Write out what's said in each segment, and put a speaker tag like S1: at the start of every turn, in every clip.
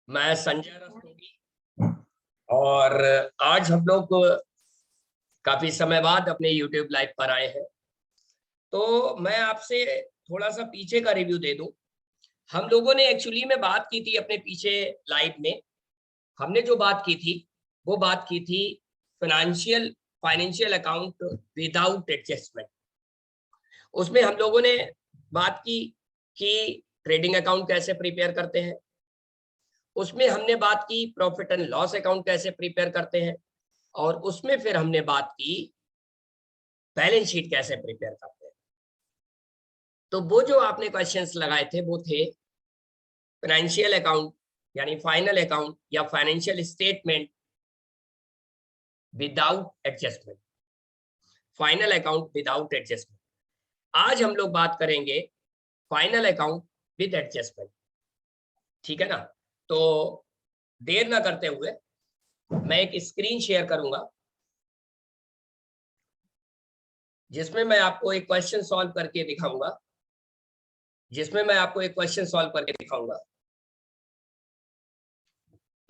S1: मैं संजय रस्तोगी और आज हम लोग काफी समय बाद अपने YouTube लाइव पर आए हैं। तो मैं आपसे थोड़ा सा पीछे का रिव्यू दे दूं। हम लोगों ने एक्चुअली में बात की थी अपने पीछे लाइव में। हमने जो बात की थी वो बात की थी financial financial account without adjustment. उसमें हम लोगों ने बात की कि ट्रेडिंग अकाउंट कैसे प्रिपेयर करते हैं। उसमें हमने बात की प्रॉफिट एंड लॉस अकाउंट कैसे प्रिपेयर करते हैं, और उसमें फिर हमने बात की बैलेंस शीट कैसे प्रिपेयर करते हैं। तो वो जो आपने क्वेश्चंस लगाए थे वो थे फाइनेंशियल अकाउंट यानी फाइनल अकाउंट या financial statement without adjustment, final account without adjustment. आज हम लोग बात करेंगे फाइनल अकाउंट विद एडजस्टमेंट, ठीक है ना। तो देर ना करते हुए मैं एक स्क्रीन शेयर करूंगा जिसमें मैं आपको एक क्वेश्चन सॉल्व करके दिखाऊंगा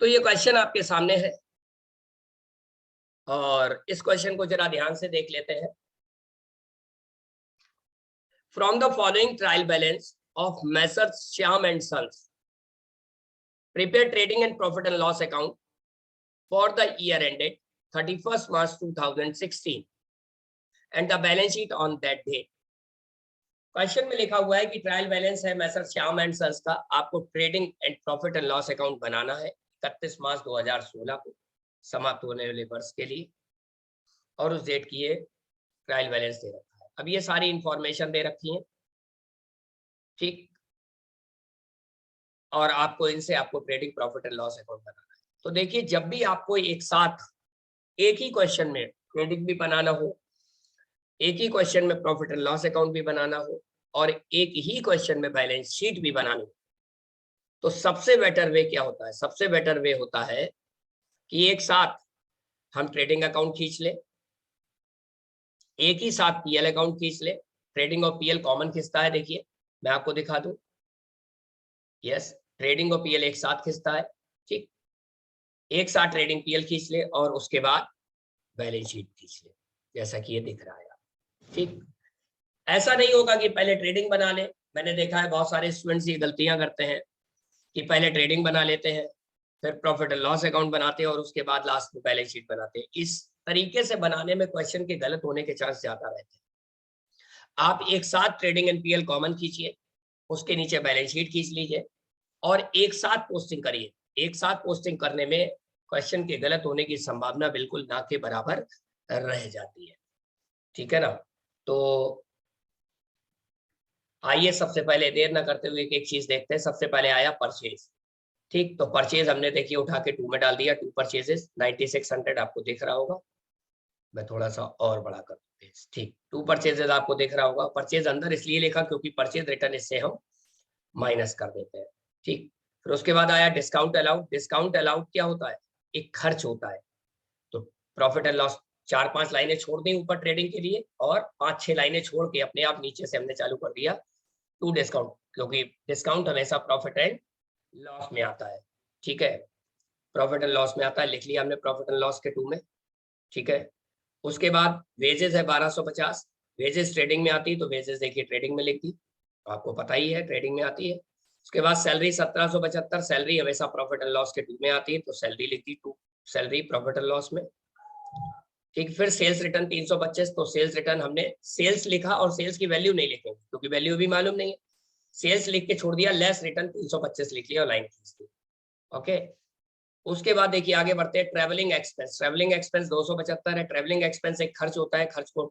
S1: तो ये क्वेश्चन आपके सामने है और इस क्वेश्चन को जरा ध्यान से देख लेते हैं। From the following trial balance of messrs Shyam and sons prepare trading and profit and loss account for the year ended 31st March 2016 and the balance sheet on that date. Question में लिखा हुआ है कि ट्रायल बैलेंस है messrs Shyam and sons का, आपको trading and profit and loss account बनाना है 31 मार्च 2016 को समाप्त होने वाले वर्ष के लिए, और उस डेट की ये ट्रायल बैलेंस दे रखा है। अब ये सारी इंफॉर्मेशन दे रखी है, ठीक, और आपको इनसे आपको trading profit and loss account बनाना है। तो देखिए, जब भी आपको एक साथ एक ही क्वेश्चन में ट्रेडिंग भी बनाना हो, एक ही क्वेश्चन में प्रॉफिट एंड लॉस अकाउंट भी बनाना हो, और एक ही क्वेश्चन में बैलेंस शीट भी बनानी हो, तो सबसे बेटर वे क्या होता है? सबसे बेटर वे होता है कि एक साथ हम ट्रेडिंग अकाउंट खींच ले, एक ही साथ पीएल अकाउंट खींच ले। ट्रेडिंग और पीएल कॉमन खिंचता है, देखिए मैं आपको दिखा दूं। यस, ट्रेडिंग और पीएल एक साथ खिंचता है, ठीक। एक साथ ट्रेडिंग पीएल खींच ले और उसके बाद बैलेंस शीट खींच ले, जैसा कि ये दिख रहा है, ठीक। ऐसा नहीं होगा कि पहले ट्रेडिंग बना ले। मैंने देखा है बहुत सारे स्टूडेंट्स ये गलतियां करते हैं कि पहले ट्रेडिंग बना लेते हैं, फिर प्रॉफिट एंड लॉस अकाउंट बनाते हैं और उसके बाद लास्ट में बैलेंस शीट बनाते हैं। इस तरीके से बनाने में क्वेश्चन के गलत होने के चांस ज्यादा रहते हैं। आप एक साथ ट्रेडिंग एंड पीएल कॉमन खींचिए, उसके नीचे बैलेंस शीट खींच लीजिए और एक साथ पोस्टिंग करिए। एक साथ पोस्टिंग करने में क्वेश्चन के गलत होने की संभावना बिल्कुल ना के बराबर रह जाती है, ठीक है ना। तो आइए सबसे पहले देर ना करते हुए एक चीज देखते हैं। सबसे पहले आया परचेज, ठीक। तो परचेज हमने देखिए उठा के 2 में डाल दिया। 2 परचेजेस 9600 आपको दिख रहा होगा। मैं थोड़ा सा और बड़ा कर दूं, ठीक। 2 परचेजेस आपको दिख रहा होगा। परचेज अंदर इसलिए लिखा क्योंकि परचेज रिटर्न इससे हम माइनस कर देते हैं, ठीक। फिर उसके बाद आया डिस्काउंट अलाउड। डिस्काउंट अलाउड क्या होता है? एक खर्च होता है। तो प्रॉफिट एंड लॉस 4-5 लाइनें छोड़ दी ऊपर ट्रेडिंग के लिए और 5-6 लाइनें छोड़ के अपने आप नीचे से हमने चालू कर दिया टू डिस्काउंट, क्योंकि डिस्काउंट हमेशा प्रॉफिट एंड लॉस में आता है, ठीक है। प्रॉफिट एंड लॉस में आता है, लिख लिया हमने प्रॉफिट एंड लॉस के 2 में, ठीक है। उसके बाद वेजेस है 1250। वेजेस ट्रेडिंग में आती है तो वेजेस देखिए ट्रेडिंग में लिख दी, तो आपको पता ही है ट्रेडिंग में आती है। उसके बाद सैलरी 1775। सैलरी हमेशा प्रॉफिट एंड लॉस के 2 में आती है तो सैलरी लिख दी, 2 सैलरी प्रॉफिट एंड लॉस में, ठीक। फिर सेल्स रिटर्न 325। तो सेल्स रिटर्न हमने सेल्स लिखा और सेल्स की वैल्यू नहीं लिखेंगे क्योंकि वैल्यू भी मालूम नहीं है। सेल्स लिख के छोड़ दिया, लेस रिटर्न 325 लिख लिया और लाइन खींच दी, ओके। उसके बाद देखिए आगे बढ़ते हैं। ट्रैवलिंग एक्सपेंस, ट्रैवलिंग एक्सपेंस 275 है। ट्रैवलिंग एक्सपेंस एक खर्च होता है, खर्च को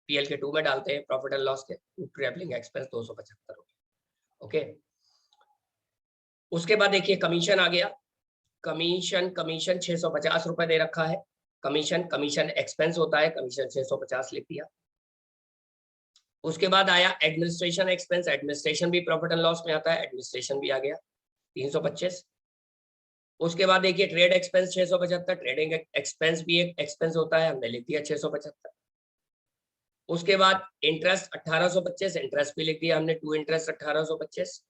S1: पीएल के 2 में डालते हैं प्रॉफिट एंड लॉस के। ट्रैवलिंग एक्सपेंस 275 हो गया, ओके। उसके बाद देखिए कमीशन आ गया। कमीशन 650 रुपए दे रखा है। कमीशन एक्सपेंस होता है, कमीशन 650 लिख दिया। उसके बाद आया एडमिनिस्ट्रेशन एक्सपेंस। एडमिनिस्ट्रेशन भी प्रॉफिट एंड लॉस में आता है, एडमिनिस्ट्रेशन भी आ गया 325। उसके बाद देखिए ट्रेड एक्सपेंस 675। ट्रेडिंग एक्सपेंस भी एक एक्सपेंस होता है, हमने लिख दिया 675। उसके बाद इंटरेस्ट 1825, इंटरेस्ट भी लिख दिया हमने, टू इंटरेस्ट 1825।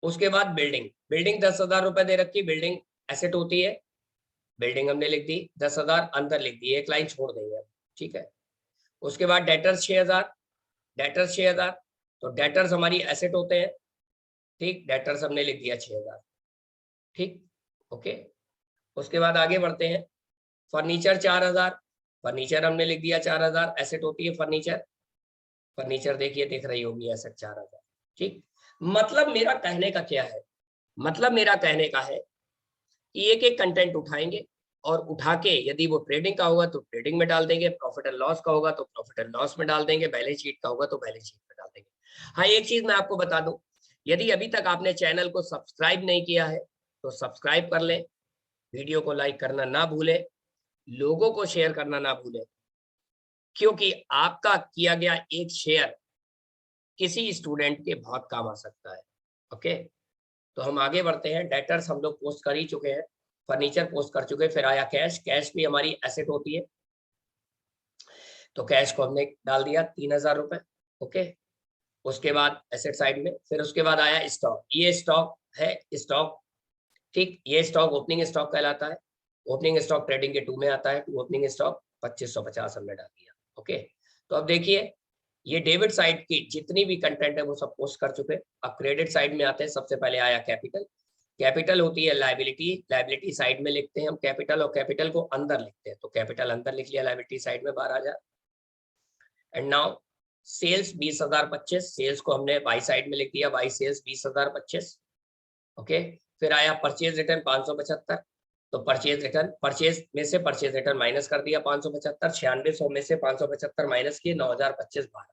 S1: उसके बाद बिल्डिंग, बिल्डिंग 10,000 रुपए दे रखी, बिल्डिंग एसेट होती है, बिल्डिंग हमने लिख दी, 10,000 अंदर लिख दी, एक लाइन छोड़ देंगे हम, ठीक है। उसके बाद डेटर्स 6,000, डेटर्स 6,000, तो डेटर्स हमारी एसेट होते हैं, ठीक, डेटर्स हमने लिख दिया 6,000, ठीक, ओके। उसके बाद आगे बढ़ते हैं, फर्नीचर 4,000, फर्नीचर हमने लिख दिया 4,000, एसेट होती है फर्नीचर, फर्नीचर देखिए दिख रही होगी एसेट 4,000, ठीक। मतलब मेरा कहने का क्या है, मतलब मेरा कहने का है कि एक एक कंटेंट उठाएंगे और उठा के यदि वो ट्रेडिंग का होगा तो ट्रेडिंग में डाल देंगे, प्रॉफिट एंड लॉस का होगा तो प्रॉफिट एंड लॉस में डाल देंगे, बैलेंस शीट का होगा तो बैलेंस शीट में डाल देंगे। हाँ, एक चीज मैं आपको बता दूं, यदि अभी तक आपने चैनल को सब्सक्राइब नहीं किया है तो सब्सक्राइब कर लें, वीडियो को लाइक करना ना भूलें, लोगों को शेयर करना ना भूलें, क्योंकि आपका किया गया एक शेयर किसी स्टूडेंट के बहुत काम आ सकता है। ओके, तो हम आगे बढ़ते हैं। डेटर्स हम लोग पोस्ट कर ही चुके हैं, फर्नीचर पोस्ट कर चुके हैं, फिर आया कैश, कैश भी हमारी एसेट होती है, तो कैश को हमने डाल दिया 3,000 रुपए, ओके। उसके बाद एसेट साइड में, फिर उसके बाद आया स्टॉक, ये स्टॉक है, स्टॉक, ठीक, ये स्टॉक ओपनिंग स्टॉक कहलाता है, ओपनिंग स्टॉक ट्रेडिंग के 2 में आता है, टू ओपनिंग स्टॉक 2550 हमने डाल दिया, ओके। तो अब देखिए ये डेबिट साइड की जितनी भी कंटेंट है वो सब पोस्ट कर चुके। अब क्रेडिट साइड में आते हैं, सबसे पहले आया कैपिटल, कैपिटल होती है लायबिलिटी, लायबिलिटी साइड में लिखते हैं हम कैपिटल, और कैपिटल को अंदर लिखते हैं, तो कैपिटल अंदर लिख लिया, लायबिलिटी साइड में 12,000। एंड नाउ सेल्स 20,025, सेल्स को हमने बाई साइड में लिख दिया, बाई सेल्स 20,025, ओके। फिर आया परचेज रिटर्न 575, तो परचेज रिटर्न, परचेज में से परचेज रिटर्न माइनस कर दिया 575, 9600 में से 575 माइनस किए 9,025 बाहर,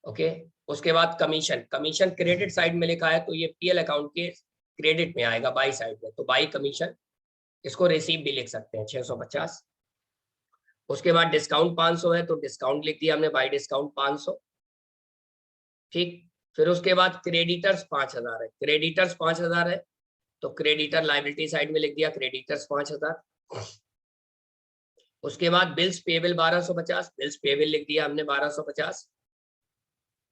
S1: ओके। उसके बाद कमीशन, कमीशन क्रेडिट साइड में लिखा है तो ये पीएल अकाउंट के क्रेडिट में आएगा बाई साइड में, तो बाई कमीशन, इसको रिसीव भी लिख सकते हैं 650। उसके बाद डिस्काउंट 500 है तो डिस्काउंट लिख दिया हमने, बाई डिस्काउंट 500, ठीक। फिर उसके बाद क्रेडिटर्स 5,000 है, क्रेडिटर्स 5,000 है तो क्रेडिटर लायबिलिटी साइड में लिख दिया, क्रेडिटर्स 5,000। उसके बाद बिल्स पेबल 1250, बिल्स पेबल लिख दिया हमने 1250,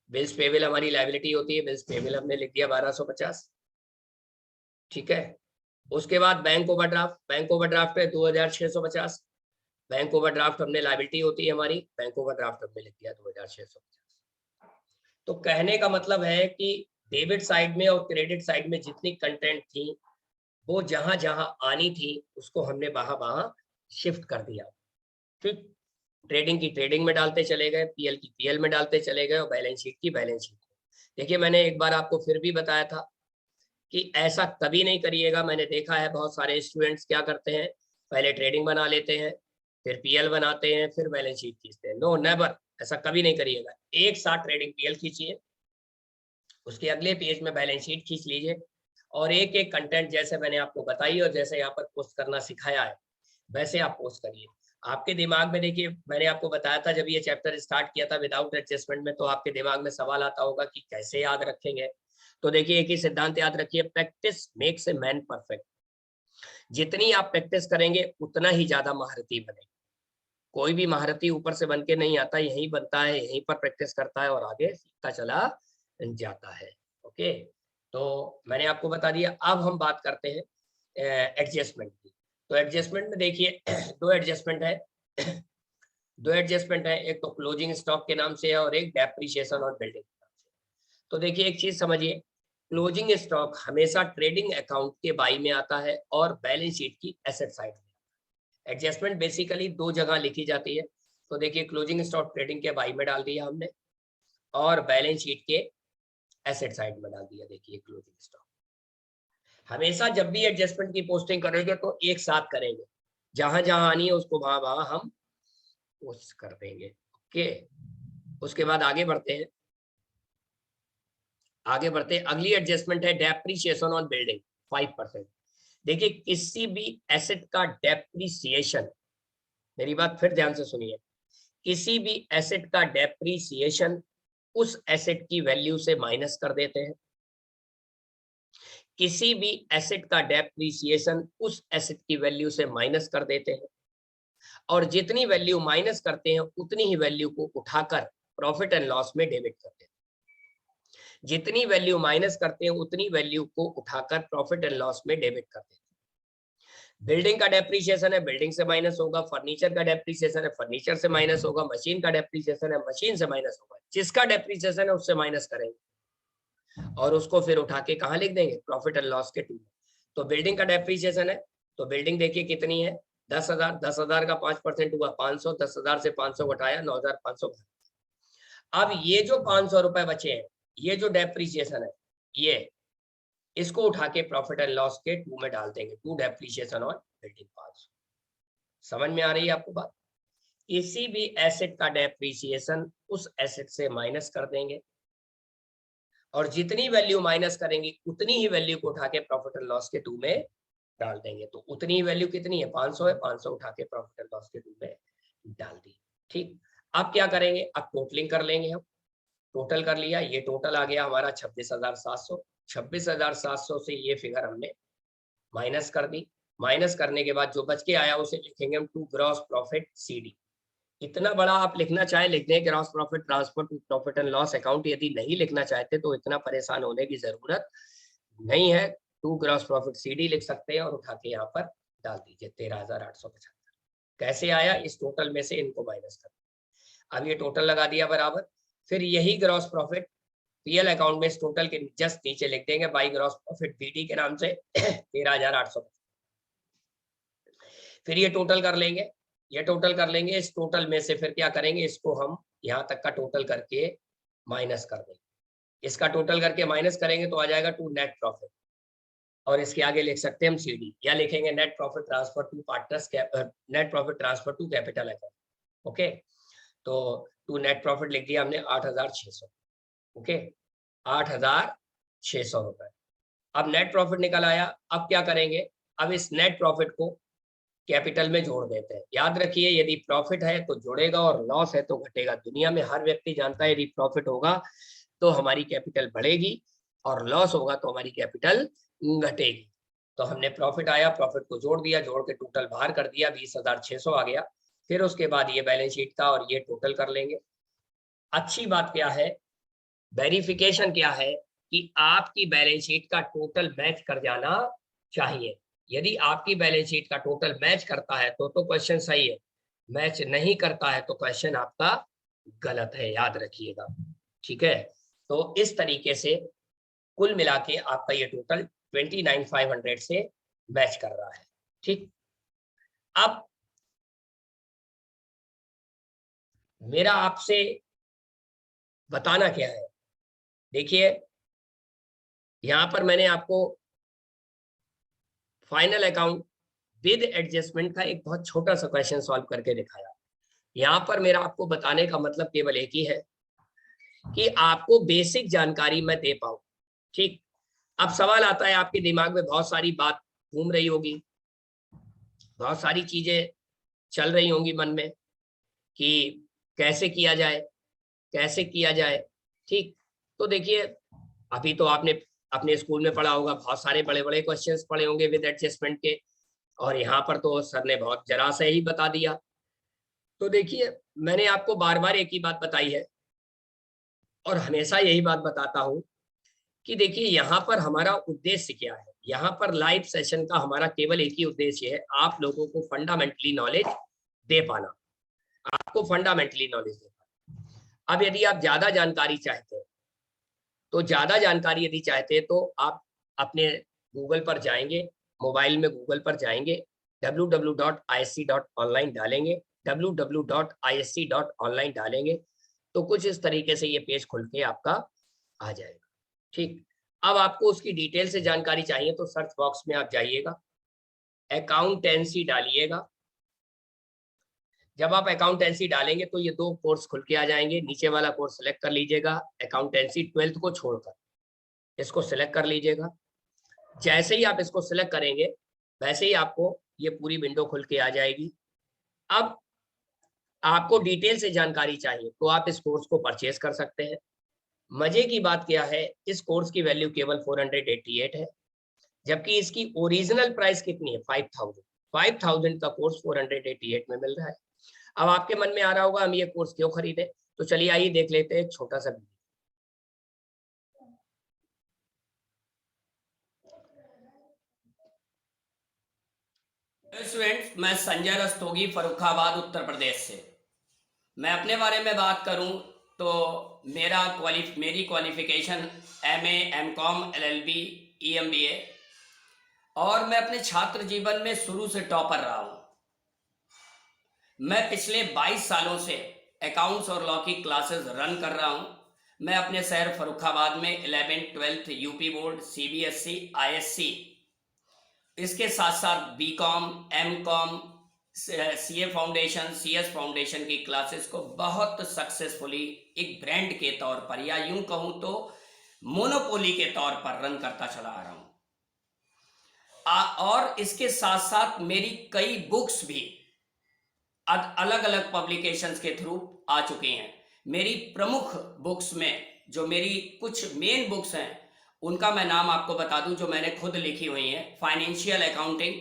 S1: बिल्स पेबल हमारी लायबिलिटी होती है, बिल्स पेबल हमने लिख दिया 1250, ठीक है। उसके बाद बैंक ओवरड्राफ्ट, बैंक ओवरड्राफ्ट है 2,650, बैंक ओवरड्राफ्ट हमने लायबिलिटी होती है हमारी, बैंक ओवरड्राफ्ट हमने लिख दिया 2,650। तो कहने का मतलब है कि डेबिट साइड में और क्रेडिट साइड में जितनी कंटेंट थी वो जहां जहां आनी थी उसको हमने वहां शिफ्ट कर दिया, ठीक। ट्रेडिंग की ट्रेडिंग में डालते चले गए, पीएल की पीएल में डालते चले गए, और बैलेंस शीट की बैलेंस शीट। देखिए मैंने एक बार आपको फिर भी बताया था कि ऐसा कभी नहीं करिएगा, मैंने देखा है बहुत सारे स्टूडेंट्स क्या करते हैं, पहले ट्रेडिंग बना लेते हैं, फिर पीएल बनाते हैं, फिर बैलेंस शीट खींचते हैं। नो नेवर, ऐसा कभी नहीं करिएगा, एक साथ ट्रेडिंग पीएल खींचिए, उसके अगले पेज में बैलेंस शीट खींच लीजिए, और एक एक कंटेंट जैसे मैंने आपको बताई और जैसे यहाँ पर पोस्ट करना सिखाया है वैसे आप पोस्ट करिए। आपके दिमाग में, देखिए मैंने आपको बताया था जब ये चैप्टर स्टार्ट किया था विदाउट एडजस्टमेंट में, तो आपके दिमाग में सवाल आता होगा कि कैसे याद रखेंगे। तो देखिए एक ही सिद्धांत याद रखिए, practice makes a man perfect. जितनी आप प्रैक्टिस करेंगे उतना ही ज्यादा महारथी बनेंगे। कोई भी महारथी ऊपर से बन के नहीं आता, यहीं बनता है, यहीं पर प्रैक्टिस करता है और आगे सीखता चला जाता है, ओके। तो मैंने आपको बता दिया, अब हम बात करते हैं एडजस्टमेंट की। तो एडजस्टमेंट में देखिए दो एडजस्टमेंट है, दो एडजस्टमेंट है, एक तो क्लोजिंग स्टॉक के नाम से है और एक डेप्रिसिएशन और बिल्डिंग के नाम से। तो देखिए एक चीज समझिए, क्लोजिंग स्टॉक हमेशा ट्रेडिंग अकाउंट के बाई में आता है और बैलेंस शीट की एसेट साइड में। एडजस्टमेंट बेसिकली दो जगह लिखी जाती है, तो देखिए क्लोजिंग स्टॉक ट्रेडिंग के बाई में डाल दिया हमने और बैलेंस शीट के एसेट साइड में डाल दिया। देखिए क्लोजिंग स्टॉक हमेशा जब भी एडजस्टमेंट की पोस्टिंग करेंगे तो एक साथ करेंगे, जहां जहां आनी है उसको वहां वहां हम पोस्ट कर देंगे, ओके। उसके बाद आगे बढ़ते हैं, आगे बढ़ते हैं, अगली एडजस्टमेंट है डेप्रिसिएशन ऑन बिल्डिंग 5%। देखिए किसी भी एसेट का डेप्रिसिएशन, मेरी बात फिर ध्यान से सुनिए, किसी भी एसेट का डेप्रिसिएशन उस एसेट की वैल्यू से माइनस कर देते हैं, किसी भी एसेट का डेप्रिसिएशन उस एसेट की वैल्यू से माइनस कर देते हैं, और जितनी वैल्यू माइनस करते हैं उतनी ही वैल्यू को उठाकर प्रॉफिट एंड लॉस में डेबिट करते हैं। जितनी वैल्यू माइनस करते हैं उतनी वैल्यू को उठाकर प्रॉफिट एंड लॉस में डेबिट कर देते हैं। बिल्डिंग का डेप्रीशिएशन है, बिल्डिंग से माइनस होगा। फर्नीचर का डेप्रीशिएशन है, फर्नीचर से माइनस होगा। मशीन का डेप्रीशिएशन है, मशीन से माइनस होगा। जिसका डेप्रीशिएशन है उससे माइनस करेंगे और उसको फिर उठा के कहाँ लिख देंगे, प्रॉफिट एंड लॉस के टू में। तो बिल्डिंग का डेप्रीशिएशन है, तो बिल्डिंग देखिए कितनी है, 10,000। 10,000 का 5% हुआ 500। 10,000 से 500 घटाया 9,500। अब ये जो 500 रुपए बचे हैं, ये जो डेप्रीशिएशन है, ये इसको उठा के प्रॉफिट एंड लॉस के टू में डाल देंगे। To depreciation on building 500। समझ में आ रही है आपको बात? किसी भी एसेट का डेप्रीशिएशन उस एसेट से माइनस कर देंगे और जितनी वैल्यू माइनस करेंगे उतनी ही वैल्यू को उठा के प्रॉफिट एंड लॉस के टू में डाल देंगे। तो उतनी ही वैल्यू कितनी है, 500 है, 500 उठा के प्रॉफिट एंड लॉस के टू में डाल दी। ठीक, अब क्या करेंगे, अब टोटलिंग कर लेंगे। हम टोटल कर लिया, ये टोटल आ गया हमारा 26,700। 26,700 से ये फिगर हमने माइनस कर दी। माइनस करने के बाद जो बच के आया उसे लिखेंगे हम टू ग्रॉस प्रॉफिट सीडी। इतना बड़ा आप लिखना चाहे लिख दें, gross profit transfer to profit and loss account. यदि नहीं लिखना चाहते तो इतना परेशान होने की जरूरत नहीं है। टू ग्रॉस प्रॉफिट सीडी लिख सकते हैं और उठा के यहाँ पर डाल दीजिए 13,875। कैसे आया, इस टोटल में से इनको माइनस कर। अब ये टोटल लगा दिया बराबर। फिर यही ग्रॉस प्रॉफिट पीएल अकाउंट में इस टोटल के जस्ट नीचे लिख देंगे बाई ग्रॉस प्रॉफिट बीडी के नाम से 13,800। फिर ये टोटल कर लेंगे, ये टोटल कर लेंगे। इस टोटल में से फिर क्या करेंगे, इसको हम यहाँ तक का टोटल करके माइनस कर देंगे। इसका टोटल करके माइनस करेंगे तो आ जाएगा टू नेट प्रॉफिट, और इसके आगे लिख सकते हैं हम सीडी, या लिखेंगे net profit transfer to partners, net profit transfer to capital account. Okay, तो टू नेट प्रॉफिट लिख दिया हमने 8,600। ओके, 8,600 रुपए। अब नेट प्रॉफिट निकल आया। अब क्या करेंगे, अब इस नेट प्रॉफिट को कैपिटल में जोड़ देते हैं। याद रखिए, यदि प्रॉफिट है तो जुड़ेगा और लॉस है तो घटेगा। दुनिया में हर व्यक्ति जानता है यदि प्रॉफिट होगा तो हमारी कैपिटल बढ़ेगी और लॉस होगा तो हमारी कैपिटल घटेगी। तो हमने प्रॉफिट आया, प्रॉफिट को जोड़ दिया, जोड़ के टोटल बाहर कर दिया, 20,600 आ गया। फिर उसके बाद ये बैलेंस शीट का और ये टोटल कर लेंगे। अच्छी बात क्या है, वेरिफिकेशन क्या है कि आपकी बैलेंस शीट का टोटल मैच कर जाना चाहिए। यदि आपकी बैलेंस शीट का टोटल मैच करता है तो क्वेश्चन सही है, मैच नहीं करता है तो क्वेश्चन आपका गलत है, याद रखिएगा। ठीक है, तो इस तरीके से कुल मिला के आपका ये टोटल 29,500 से मैच कर रहा है। ठीक, अब मेरा आपसे बताना क्या है, देखिए यहां पर मैंने आपको फाइनल अकाउंट विद एडजस्टमेंट का एक बहुत छोटा सा क्वेश्चन सॉल्व करके दिखाया। यहाँ पर मेरा आपको बताने का मतलब केवल एक ही है कि आपको बेसिक जानकारी मैं दे पाऊं। ठीक, अब सवाल आता है आपके दिमाग में बहुत सारी बात घूम रही होगी, बहुत सारी चीजें चल रही होंगी मन में कि कैसे किया जाए, कैसे किया जाए। ठीक, तो देखिए अभी तो आपने अपने स्कूल में पढ़ा होगा, बहुत सारे बड़े बड़े क्वेश्चंस पढ़े होंगे विद एडजस्टमेंट के, और यहाँ पर तो सर ने बहुत जरा से ही बता दिया। तो देखिए मैंने आपको बार बार एक ही बात बताई है और हमेशा यही बात बताता हूं कि देखिए यहाँ पर हमारा उद्देश्य क्या है। यहाँ पर लाइव सेशन का हमारा केवल एक ही उद्देश्य है, आप लोगों को फंडामेंटली नॉलेज दे पाना, आपको फंडामेंटली नॉलेज दे पाना। अब यदि आप ज्यादा जानकारी चाहते हैं तो ज्यादा जानकारी यदि चाहते हैं तो आप अपने गूगल पर जाएंगे, मोबाइल में गूगल पर जाएंगे, www.isc.online डालेंगे, www.isc.online डालेंगे तो कुछ इस तरीके से ये पेज खुल के आपका आ जाएगा। ठीक, अब आपको उसकी डिटेल से जानकारी चाहिए तो सर्च बॉक्स में आप जाइएगा, अकाउंटेंसी डालिएगा। जब आप अकाउंटेंसी डालेंगे तो ये दो कोर्स खुल के आ जाएंगे। नीचे वाला कोर्स सेलेक्ट कर लीजिएगा, अकाउंटेंसी 12th को छोड़कर इसको सिलेक्ट कर लीजिएगा। जैसे ही आप इसको सिलेक्ट करेंगे वैसे ही आपको ये पूरी विंडो खुल के आ जाएगी। अब आपको डिटेल से जानकारी चाहिए तो आप इस कोर्स को परचेज कर सकते हैं। मजे की बात क्या है, इस कोर्स की वैल्यू केवल 488 है, जबकि इसकी ओरिजिनल प्राइस कितनी है, 5,000। 5,000 का कोर्स 488 में मिल रहा है। अब आपके मन में आ रहा होगा हम ये कोर्स क्यों खरीदे, तो चलिए आइए देख लेते हैं छोटा सा वीडियो।
S2: स्टूडेंट्स, मैं संजय रस्तोगी, फर्रुखाबाद, उत्तर प्रदेश से। मैं अपने बारे में बात करूं तो मेरी qualification MA, MCOM, LLB, EMBA, और मैं अपने छात्र जीवन में शुरू से टॉपर रहा हूं। मैं पिछले 22 सालों से अकाउंट्स और लॉ की क्लासेस रन कर रहा हूं। मैं अपने शहर फर्रुखाबाद में 11th 12th UP board, CBSE, ISC, इसके साथ साथ BCom, MCom, CA foundation, CS foundation की क्लासेस को बहुत सक्सेसफुली एक ब्रांड के तौर पर, या यूं कहूं तो मोनोपोली के तौर पर रन करता चला आ रहा हूं। और इसके साथ साथ मेरी कई बुक्स भी अलग अलग पब्लिकेशंस के थ्रू आ चुके हैं। मेरी प्रमुख बुक्स में जो मेरी कुछ मेन बुक्स हैं उनका मैं नाम आपको बता दूं, जो मैंने खुद लिखी हुई हैं। फाइनेंशियल अकाउंटिंग,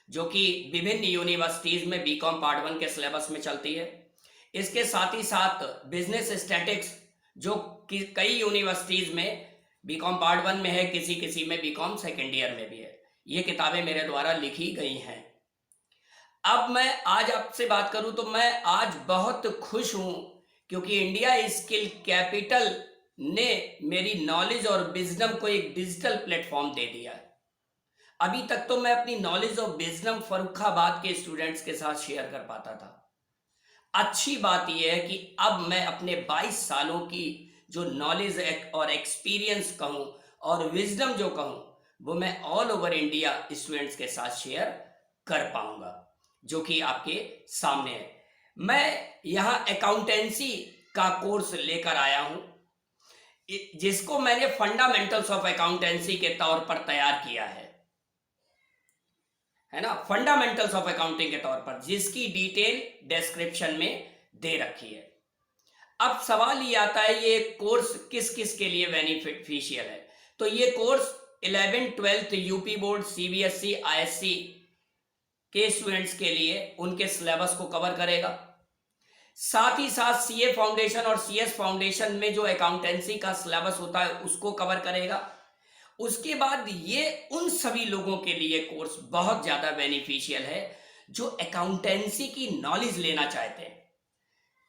S2: जो कि विभिन्न यूनिवर्सिटीज में BCom पार्ट 1 के सिलेबस में चलती है। इसके साथ ही साथ बिजनेस स्टैटिक्स, जो कि कई यूनिवर्सिटीज में BCom पार्ट 1 में है, किसी किसी में BCom सेकेंड ईयर में भी है। ये किताबें मेरे द्वारा लिखी गई हैं। अब मैं आज आपसे बात करूं तो मैं आज बहुत खुश हूं, क्योंकि इंडिया स्किल कैपिटल ने मेरी नॉलेज और विजडम को एक डिजिटल प्लेटफॉर्म दे दिया है। अभी तक तो मैं अपनी नॉलेज और विजडम फर्रुखाबाद के स्टूडेंट्स के साथ शेयर कर पाता था। अच्छी बात यह है कि अब मैं अपने 22 सालों की जो नॉलेज और एक्सपीरियंस कहूं और विजडम जो कहूं, वो मैं ऑल ओवर इंडिया स्टूडेंट्स के साथ शेयर कर पाऊंगा, जो कि आपके सामने है। मैं यहां अकाउंटेंसी का कोर्स लेकर आया हूं, जिसको मैंने फंडामेंटल्स ऑफ अकाउंटेंसी के तौर पर तैयार किया है ना, फंडामेंटल्स ऑफ अकाउंटिंग के तौर पर, जिसकी डिटेल डिस्क्रिप्शन में दे रखी है। अब सवाल ये आता है, ये कोर्स किस किस के लिए बेनिफिशियल है? तो ये course 11th 12th UP board, CBSE, ISC के स्टूडेंट्स के लिए उनके सिलेबस को कवर करेगा। साथ ही साथ CA फाउंडेशन और CS फाउंडेशन में जो अकाउंटेंसी का सिलेबस होता है उसको कवर करेगा। उसके बाद ये उन सभी लोगों के लिए कोर्स बहुत ज्यादा बेनिफिशियल है जो अकाउंटेंसी की नॉलेज लेना चाहते हैं।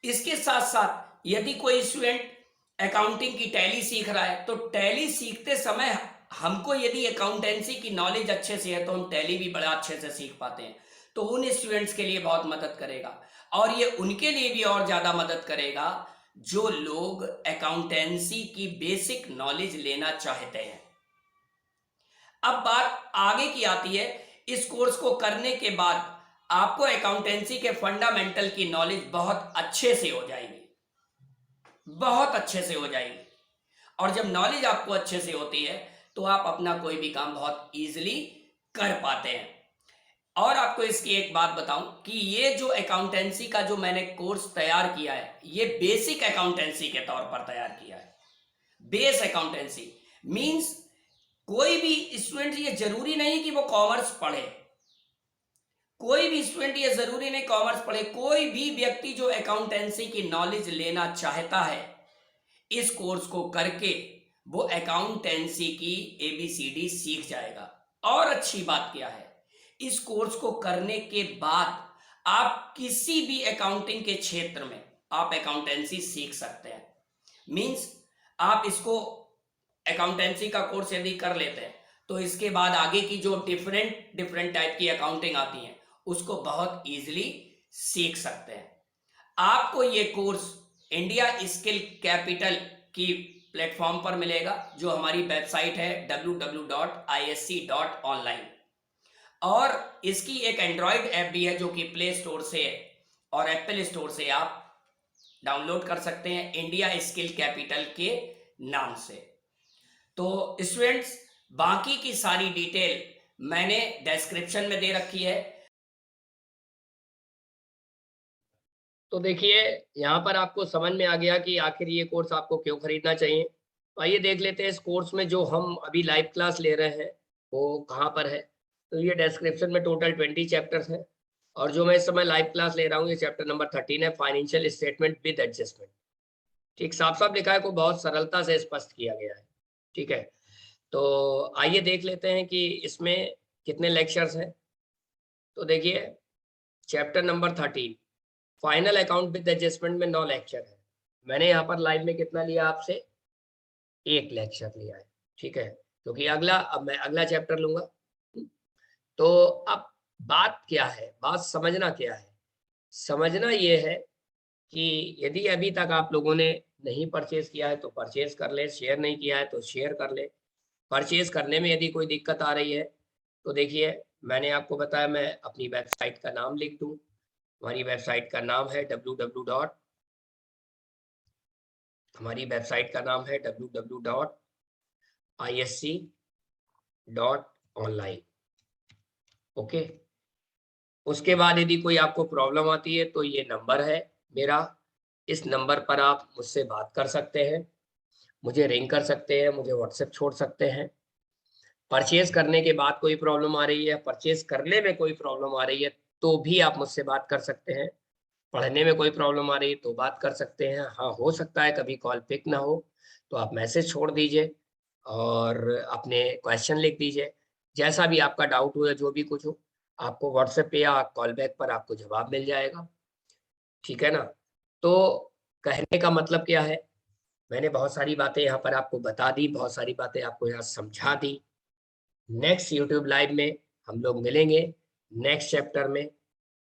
S2: इसके साथ साथ यदि कोई स्टूडेंट अकाउंटिंग की टैली सीख रहा है, तो टैली सीखते समय हमको यदि अकाउंटेंसी की नॉलेज अच्छे से है तो हम टैली भी बड़ा अच्छे से सीख पाते हैं। तो उन स्टूडेंट्स के लिए बहुत मदद करेगा, और ये उनके लिए भी और ज्यादा मदद करेगा जो लोग अकाउंटेंसी की बेसिक नॉलेज लेना चाहते हैं। अब बात आगे की आती है, इस कोर्स को करने के बाद आपको अकाउंटेंसी के फंडामेंटल की नॉलेज बहुत अच्छे से हो जाएगी, बहुत अच्छे से हो जाएगी। और जब नॉलेज आपको अच्छे से होती है तो आप अपना कोई भी काम बहुत इजीली कर पाते हैं। और आपको इसकी एक बात बताऊं कि ये जो अकाउंटेंसी का जो मैंने कोर्स तैयार किया है, ये बेसिक अकाउंटेंसी के तौर पर तैयार किया है। बेस अकाउंटेंसी मींस कोई भी स्टूडेंट, ये जरूरी नहीं कि वो कॉमर्स पढ़े, कोई भी स्टूडेंट ये जरूरी नहीं कॉमर्स पढ़े, कोई भी व्यक्ति जो अकाउंटेंसी की नॉलेज लेना चाहता है, इस कोर्स को करके वो अकाउंटेंसी की ABCD सीख जाएगा। और अच्छी बात क्या है, इस कोर्स को करने के बाद आप किसी भी अकाउंटिंग के क्षेत्र में आप अकाउंटेंसी सीख सकते हैं। मींस आप इसको अकाउंटेंसी का कोर्स यदि कर लेते हैं तो इसके बाद आगे की जो डिफरेंट टाइप की अकाउंटिंग आती है उसको बहुत इजीली सीख सकते हैं। आपको ये कोर्स इंडिया स्किल कैपिटल की प्लेटफॉर्म पर मिलेगा, जो हमारी वेबसाइट है www.isc.online, और इसकी एक एंड्रॉयड ऐप भी है जो कि प्ले स्टोर से और एप्पल स्टोर से आप डाउनलोड कर सकते हैं, इंडिया स्किल कैपिटल के नाम से। तो स्टूडेंट्स, बाकी की सारी डिटेल मैंने डिस्क्रिप्शन में दे रखी है।
S1: तो देखिए, यहाँ पर आपको समझ में आ गया कि आखिर ये कोर्स आपको क्यों खरीदना चाहिए। तो आइए देख लेते हैं इस कोर्स में जो हम अभी लाइव क्लास ले रहे हैं वो कहाँ पर है। तो ये डिस्क्रिप्शन में टोटल 20 चैप्टर्स हैं, और जो मैं इस समय लाइव क्लास ले रहा हूँ ये चैप्टर नंबर 13 है, फाइनेंशियल स्टेटमेंट विद एडजस्टमेंट। ठीक, साफ साफ लिखा है, को बहुत सरलता से स्पष्ट किया गया है। ठीक है, तो आइए देख लेते हैं कि इसमें कितने लेक्चर्स हैं। तो देखिए chapter number 13 final account with adjustment में 9 लेक्चर है। मैंने यहाँ पर लाइव में कितना लिया आपसे, 1 लेक्चर लिया है, ठीक है, क्योंकि अब मैं अगला चैप्टर लूंगा। तो अब बात क्या है, बात समझना क्या है, समझना ये है कि यदि अभी तक आप लोगों ने नहीं परचेज किया है तो परचेज कर ले, शेयर नहीं किया है तो शेयर कर ले। परचेज करने में यदि कोई दिक्कत आ रही है तो देखिए मैंने आपको बताया, मैं अपनी वेबसाइट का नाम लिख दूं। हमारी वेबसाइट का नाम है हमारी वेबसाइट का नाम है www.isc.online। ओके, उसके बाद यदि कोई आपको प्रॉब्लम आती है तो ये नंबर है मेरा, इस नंबर पर आप मुझसे बात कर सकते हैं, मुझे रिंग कर सकते हैं, मुझे व्हाट्सएप छोड़ सकते हैं। परचेज करने के बाद कोई प्रॉब्लम आ रही है, परचेज करने में कोई प्रॉब्लम आ रही है तो भी आप मुझसे बात कर सकते हैं। पढ़ने में कोई प्रॉब्लम आ रही है तो बात कर सकते हैं। हाँ, हो सकता है कभी कॉल पिक ना हो तो आप मैसेज छोड़ दीजिए और अपने क्वेश्चन लिख दीजिए। जैसा भी आपका डाउट हो या जो भी कुछ हो, आपको व्हाट्सएप पे या कॉल बैक पर आपको जवाब मिल जाएगा, ठीक है ना। तो कहने का मतलब क्या है, मैंने बहुत सारी बातें यहाँ पर आपको बता दी, बहुत सारी बातें आपको यहाँ समझा दी। नेक्स्ट यूट्यूब लाइव में हम लोग मिलेंगे नेक्स्ट चैप्टर में।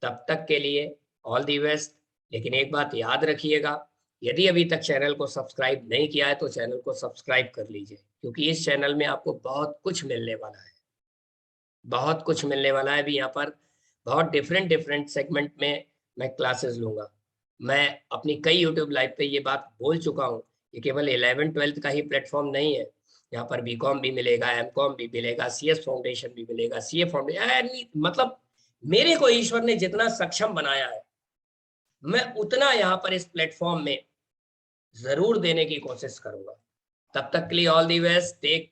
S1: तब तक के लिए ऑल दी बेस्ट। लेकिन एक बात याद रखिएगा, यदि अभी तक चैनल को सब्सक्राइब नहीं किया है तो चैनल को सब्सक्राइब कर लीजिए, क्योंकि इस चैनल में आपको बहुत कुछ मिलने वाला है, बहुत कुछ मिलने वाला है। अभी यहाँ पर बहुत डिफरेंट डिफरेंट सेगमेंट में मैं क्लासेस लूंगा। मैं अपनी कई यूट्यूब लाइव पे ये बात बोल चुका हूँ, ये केवल 11-12 का ही प्लेटफॉर्म नहीं है। यहाँ पर बीकॉम भी मिलेगा, एमकॉम भी मिलेगा, सीएस फाउंडेशन भी मिलेगा, सीए फाउंडेशन, मतलब मेरे को ईश्वर ने जितना सक्षम बनाया है मैं उतना यहाँ पर इस प्लेटफॉर्म में जरूर देने की कोशिश करूंगा। तब तक के लिए ऑल दी बेस्ट, टेक